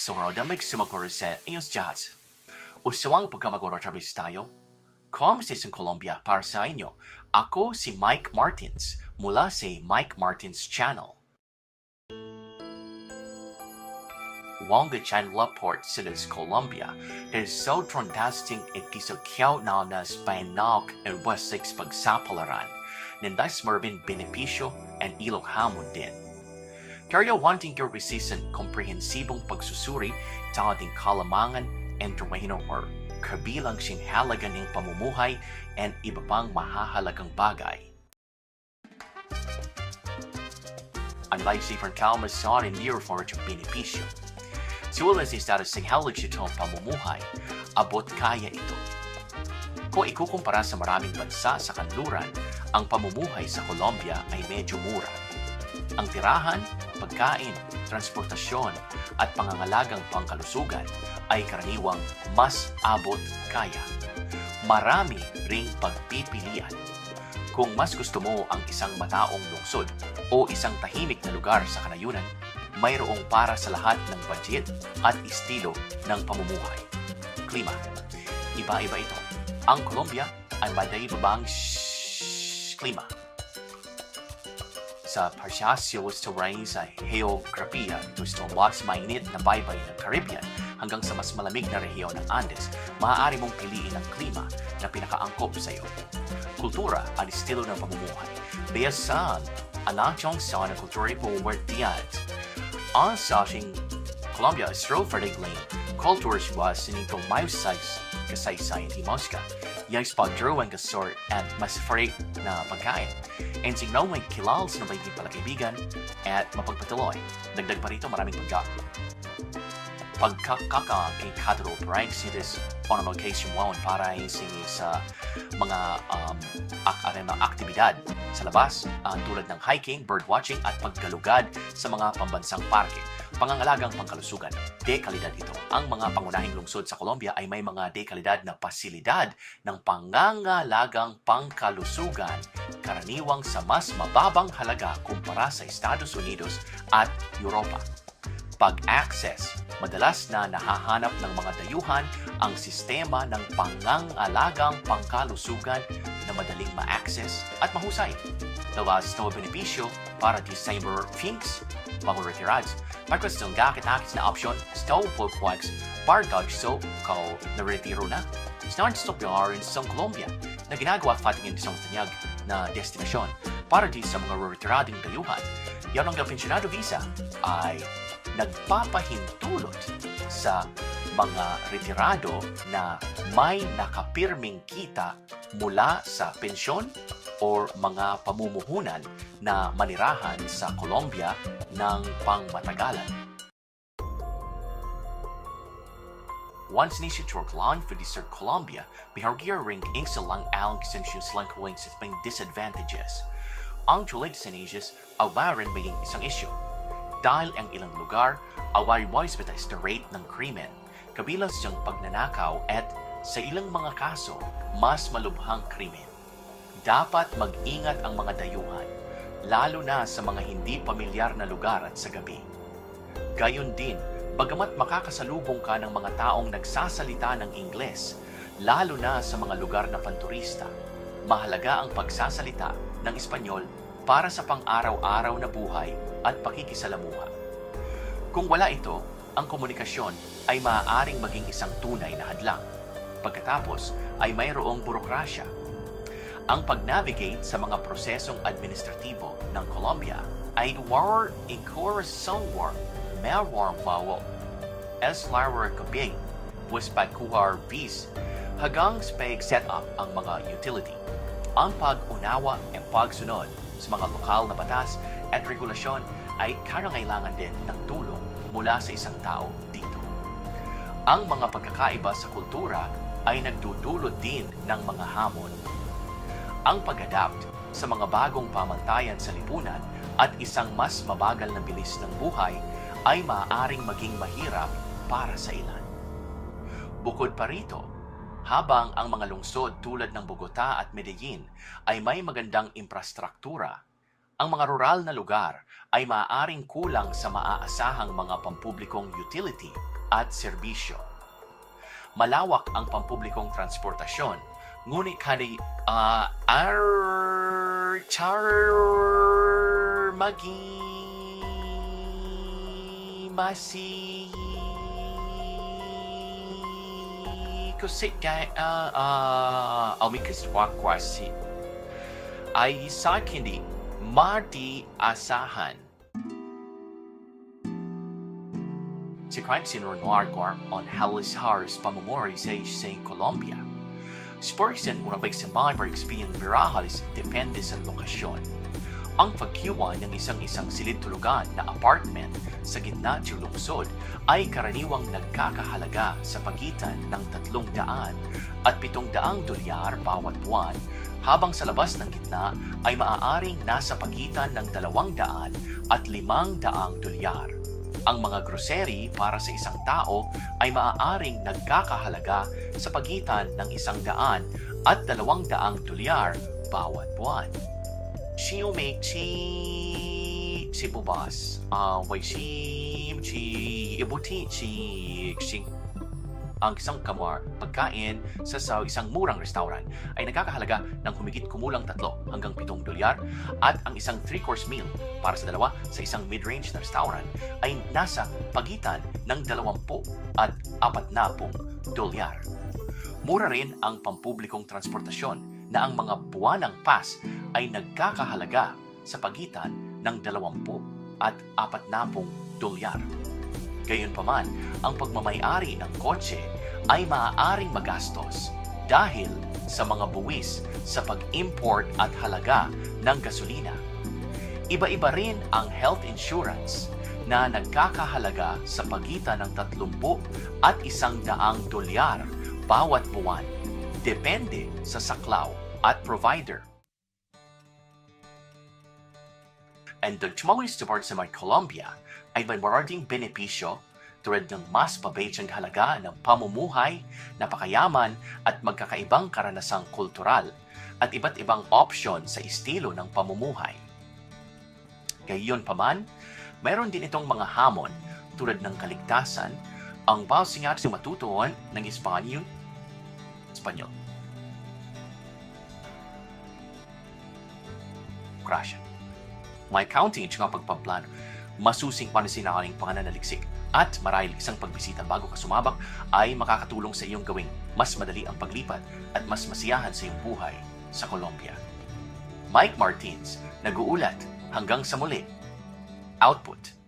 Sorodamig sumakorese iyos jazz. Usawang pagkamagorotarbis tayo. Communities in Colombia para sa inyo. Ako si Mike Martins mula sa Mike Martins Channel. Wonga Chandler Port Cities, Colombia is so fantastic at kisakyaw na nas painok and wasiks pagsapalaran nindas Mervin benepisyo and ilog hamon din. Kaya wanting your resistant komprehensibong pagsusuri sa ating kalamangan and trumahino or kabilang siyang halaga ng pamumuhay and iba pang mahahalagang bagay. Unlike si Frankalmas sa ating near for yung benepisyo, suwalas is dahil sing halag siya itong pamumuhay, abot kaya ito. Kung ikukumpara sa maraming bansa sa kanluran, ang pamumuhay sa Colombia ay medyo mura. Ang tirahan, pagkain, transportasyon at pangangalagang pangkalusugan ay karaniwang mas abot kaya. Marami ring pagpipilian. Kung mas gusto mo ang isang mataong lungsod o isang tahimik na lugar sa kanayunan, mayroong para sa lahat ng budget at estilo ng pamumuhay. Klima. Iba-iba ito. Ang Colombia ay maday-babang klima. Sa Parciasio sa range sa geographiya, ito sa mas mainit na baybay ng Caribbean hanggang sa mas malamig na rehiyon ng Andes, maaari mong piliin ang klima na pinakaangkop sa iyo. Kultura at estilo ng pamumuhay. Bayasan, anachong sa ng kultura po wertiyan. Ang sa ating Colombia, Astroferdigling, cultures was sinitong mayusay kasaysayan ni Mosca. Yang pagdruan kasort at mas freak na pagkain. And signaw may kilals na may palakaibigan at mapagpatuloy. Dagdag pa rito maraming pagkakaka kay Cathedral Pranks this on location one para sa mga aktibidad sa labas tulad ng hiking, birdwatching at paggalugad sa mga pambansang parke. Pangangalagang pangkalusugan, dekalidad ito. Ang mga pangunahing lungsod sa Colombia ay may mga dekalidad na pasilidad ng pangangalagang pangkalusugan karaniwang sa mas mababang halaga kumpara sa Estados Unidos at Europa. Pag-access, madalas na nahahanap ng mga dayuhan ang sistema ng pangangalagang pangkalusugan na madaling ma-access at mahusay. Tawas na benepisyo para di cyber finks, mga retirads. Pagkastong gakit-akit na option, stove pagwags, bardog so kau na-retiro na. Start stop yung rin sa Colombia na ginagawa fatingin sa tanyag na destinasyon para di sa mga retirading dayuhan. Yan ang pensionado visa ay nagpapahintulot sa mga retirado na may nakapirming kita mula sa pensyon o mga pamumuhunan na manirahan sa Colombia ng pangmatagalan. Once nation Turklan for Desert Colombia, bihargiya ring ingsa lang ang kisensyos lang kawing sa pang disadvantages. Ang tulad sa Asias, awarin maging isang issue. Dahil ang ilang lugar, awari-waris batas na rate ng krimen, kabilang siyang pagnanakaw at sa ilang mga kaso, mas malubhang krimen. Dapat mag-ingat ang mga dayuhan, lalo na sa mga hindi pamilyar na lugar at sa gabi. Gayon din, bagamat makakasalubong ka ng mga taong nagsasalita ng Ingles, lalo na sa mga lugar na panturista, mahalaga ang pagsasalita ng Espanyol para sa pang-araw-araw na buhay at pakikisalamuha. Kung wala ito, ang komunikasyon ay maaaring maging isang tunay na hadlang. Pagkatapos ay mayroong burokrasya. Ang pag-navigate sa mga prosesong administratibo ng Colombia ay war incorasongwar melwar mawo as larwar kabing was pagkuhar vis hagang spag set up ang mga utility. Ang pag-unawa at pagsunod sa mga lokal na batas at regulasyon ay karangailangan din ng tulong mula sa isang tao dito. Ang mga pagkakaiba sa kultura ay nagdudulot din ng mga hamon. Ang pag-adapt sa mga bagong pamantayan sa lipunan at isang mas mabagal na bilis ng buhay ay maaaring maging mahirap para sa ilan. Bukod pa rito, habang ang mga lungsod tulad ng Bogota at Medellin ay may magandang infrastruktura, ang mga rural na lugar ay maaaring kulang sa maaasahang mga pampublikong utility at serbisyo. Malawak ang pampublikong transportasyon, ngunit ay sa hindi mati-asahan. Si Francine Renoir on Halishar's pamumuhay sa Colombia. Spurgeon una pagsamay para ekspiyang mirahalis depende sa lokasyon. Ang pagkiwan ng isang silid tulugan na apartment sa gitna ng lungsod ay karaniwang nagkakahalaga sa pagitan ng 300 at 700 dolyar bawat buwan, habang sa labas ng gitna ay maaaring nasa pagitan ng 200 at 500 dolyar. Ang mga grocery para sa isang tao ay maaaring nagkakahalaga sa pagitan ng 100 at 200 dolyar bawat buwan. Si bubas, ang isang kamar pagkain sa isang murang restaurant ay nagkakahalaga ng humigit kumulang 3 hanggang 7 dolyar, at ang isang 3-course meal para sa dalawa sa isang mid-range na restaurant ay nasa pagitan ng 20 at 40 dolyar. Mura rin ang pampublikong transportasyon na ang mga buwanang pass ay nagkakahalaga sa pagitan ng 20 at 40 dolyar. Gayunpaman, ang pagmamayari ng kotse ay maaaring magastos dahil sa mga buwis sa pag-import at halaga ng gasolina. Iba-iba rin ang health insurance na nagkakahalaga sa pagitan ng 30 at 100 dolyar bawat buwan, depende sa saklaw at provider. And the tumawis support sa Colombia ay may maraming benepisyo tulad ng mas pabayang halaga ng pamumuhay, napakayaman at magkakaibang karanasang kultural at iba't ibang opsyon sa estilo ng pamumuhay. Gayunpaman, mayroon din itong mga hamon tulad ng kaligtasan, ang bawat singat sa matutuon ng Espanyol. Krasya. May accounting at saka pagpaplano, masusing panasinaling pangananaliksik, at marahil isang pagbisita bago ka sumabak ay makakatulong sa iyong gawing mas madali ang paglipat at mas masiyahan sa iyong buhay sa Colombia. Mike Martins, nag-uulat. Hanggang sa muli. Output.